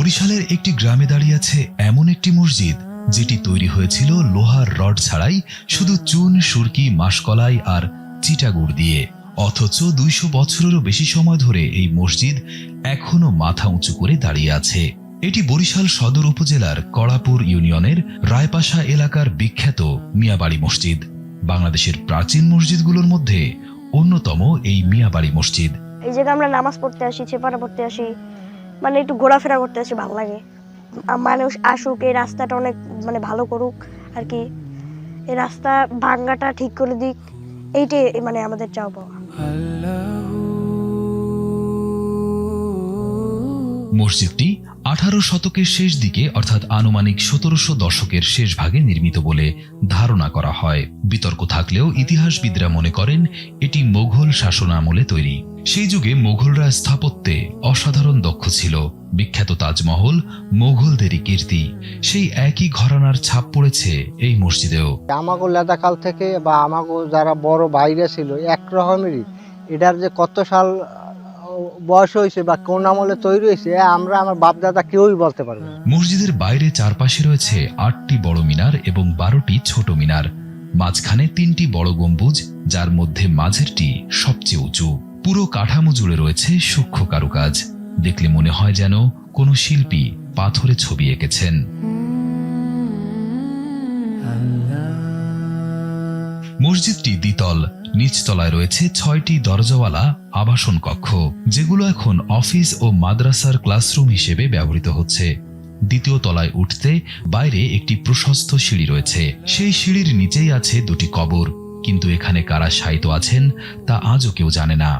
বরিশালের একটি গ্রামে দাঁড়িয়ে আছে এমন একটি মসজিদ যেটি তৈরি হয়েছিল লোহার রড ছাড়াই শুধু চুন, সুরকি, মাসকলাই আর চিটাগুড় দিয়ে। অথচ ২০০ বছরেরও বেশি সময় ধরে এই মসজিদ এখনো মাথা উঁচু করে দাঁড়িয়ে আছে। এটি বরিশাল সদর উপজেলার কড়াপুর ইউনিয়নের রায়পাশা এলাকার বিখ্যাত মিয়াবাড়ি মসজিদ। বাংলাদেশের প্রাচীন মসজিদগুলোর মধ্যে অন্যতম এই মিয়াবাড়ি মসজিদ। এই জায়গায় আমরা নামাজ পড়তে আসি, ছেপাড়া পড়তে আসি, মানে একটু ঘোরাফেরা করতে আসি, ভালো লাগে। মানুষ আসুক, এই রাস্তাটা অনেক ভালো করুক আর কি, এই রাস্তা ভাঙ্গাটা ঠিক করে দিক, এইটাই আমাদের চাও পাওয়া। মসজিদটি 18 শতকের শেষ দিকে অর্থাৎ আনুমানিক 1700 দশকের শেষ ভাগে নির্মিত বলে ধারণা করা হয়। বিতর্ক থাকলেও ইতিহাসবিদরা মনে করেন এটি মোঘল শাসনামলে তৈরি। সেই যুগে মোঘলরা স্থাপত্যে অসাধারণ দক্ষ ছিল। বিখ্যাত তাজমহল মোঘলদেরই কীর্তি। সেই একই ঘরানার ছাপ পড়েছে এই মসজিদেও। আমাগো লেদাকাল থেকে বা আমাগো যারা বড় ভাইরা ছিল একরকমেরই, এটার যে কত সাল বয়স হয়েছে বা কোন আমলে তৈরি হয়েছে আমরা আমার বাপদাদা কেউই বলতে পারবে না। মসজিদের বাইরে চারপাশে রয়েছে 8টি বড় মিনার এবং 12টি ছোট মিনার। মাঝখানে 3টি বড় গম্বুজ, যার মধ্যে মাঝেরটি সবচেয়ে উঁচু। পুরো কাঠামো জুড়ে রয়েছে সূক্ষ্ম কারুকাজ। দেখলে মনে হয় যেন কোনো শিল্পী পাথরে ছবি এঁকেছেন। মসজিদটি দ্বিতল। নিচতলায় রয়েছে 6টি দরজাওয়ালা আবাসন কক্ষ, যেগুলো এখন অফিস ও মাদ্রাসার ক্লাসরুম হিসেবে ব্যবহৃত হচ্ছে। দ্বিতীয় তলায় উঠতে বাইরে একটি প্রশস্ত সিঁড়ি রয়েছে। সেই সিঁড়ির নিচেই আছে 2টি কবর, কিন্তু এখানে কারা শায়িত আছেন তা আজও কেউ জানে না।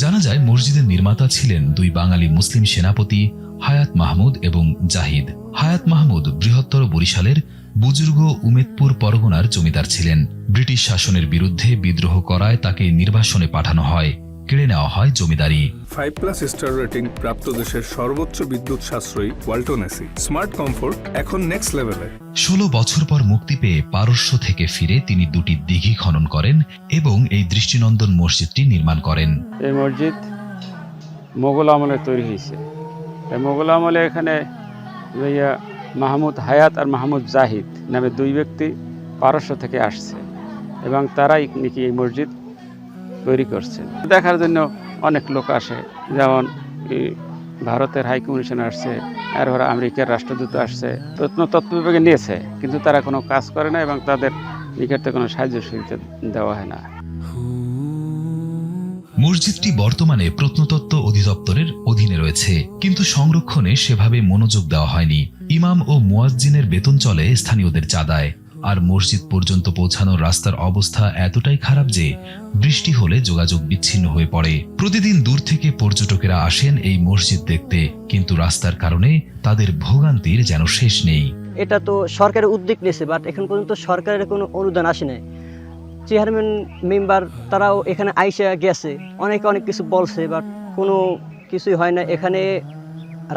জানা যায় মসজিদের নির্মাতা ছিলেন 2 বাঙালি মুসলিম সেনাপতি হায়াত মাহমুদ এবং জাহিদ। হায়াত মাহমুদ বৃহত্তর বরিশালের বুজুর্গ উমেদপুর পরগনার জমিদার ছিলেন। ব্রিটিশ শাসনের বিরুদ্ধে বিদ্রোহ করায় তাকে নির্বাসনে পাঠানো হয়, কেড়ে নেওয়া হয় জমিদারি। 5+ স্টার রেটিং প্রাপ্ত দেশের সর্বোচ্চ বিদ্যুৎ সাশ্রয়ী ওয়ালটন এসি স্মার্ট কমফোর্ট এখন নেক্সট লেভেলে। 16 বছর পর মুক্তি পেয়ে পারস্য থেকে ফিরে তিনি 2টি দিঘি খনন করেন এবং এই দৃষ্টিনন্দন মসজিদটি নির্মাণ করেন। এই মসজিদ মোগল আমলে তৈরি হয়েছে। এই মোগল আমলে এখানে মাহমুদ হায়াত আর মাহমুদ জাহিদ নামে 2 ব্যক্তি পারস্য থেকে আসছে এবং তারাই নাকি এই মসজিদ তৈরি করছেন। দেখার জন্য অনেক লোক আসে, যেমন ভারতের হাই কমিশন আসছে, আর ওরা আমেরিকার রাষ্ট্রদূত আসছে, প্রত্নতত্ত্ব বিভাগে নিয়েছে, কিন্তু তারা কোনো কাজ করে না এবং তাদের নিকটে কোনো সাহায্য সুবিধা দেওয়া হয় না। মসজিদটি বর্তমানে প্রত্নতত্ত্ব অধিদপ্তরের অধীনে রয়েছে, কিন্তু সংরক্ষণে সেভাবে মনোযোগ দেওয়া হয়নি। ইমাম ও মুয়াজ্জিনের বেতন চলে স্থানীয়দের চাঁদায়। আর মসজিদ পর্যন্ত পৌঁছানোর রাস্তার অবস্থা এতটাই খারাপ যে বৃষ্টি হলে যোগাযোগ বিচ্ছিন্ন হয়ে পড়ে। প্রতিদিন দূর থেকে পর্যটকেরা আসেন এই মসজিদ দেখতে, কিন্তু রাস্তার কারণে তাদের ভোগান্তির যেন শেষ নেই। এটা তো সরকারের উদ্যোগ নিয়েছে, বাট এখন পর্যন্ত সরকারের কোনো অনুদান আসে নাই। চেয়ারম্যান মেম্বার তারাও এখানে আইসা গেছে, অনেক কিছু বলছে, বাট কোনো কিছুই হয় না। এখানে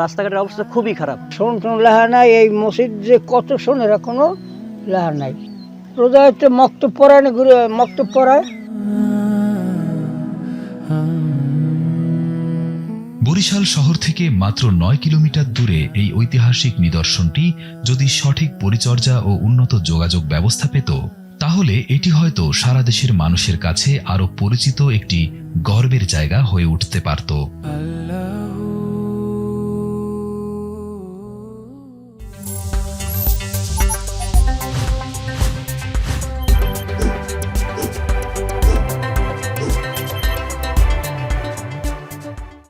রাস্তাঘাটের অবস্থা খুবই খারাপ। শোন লেহা নাই, এই মসজিদ যে কত শোনের কোনো লেহা নাই। রোজা হচ্ছে মক্তব পড়ায় না, ঘুরে মক্তব পড়ায়। বরিশাল শহর থেকে মাত্র 9 কিলোমিটার দূরে এই ঐতিহাসিক নিদর্শনটি যদি সঠিক পরিচর্যা ও উন্নত যোগাযোগ ব্যবস্থা পেত, তাহলে এটি হয়তো সারা দেশের মানুষের কাছে আরো পরিচিত একটি গর্বের জায়গা হয়ে উঠতে পারত।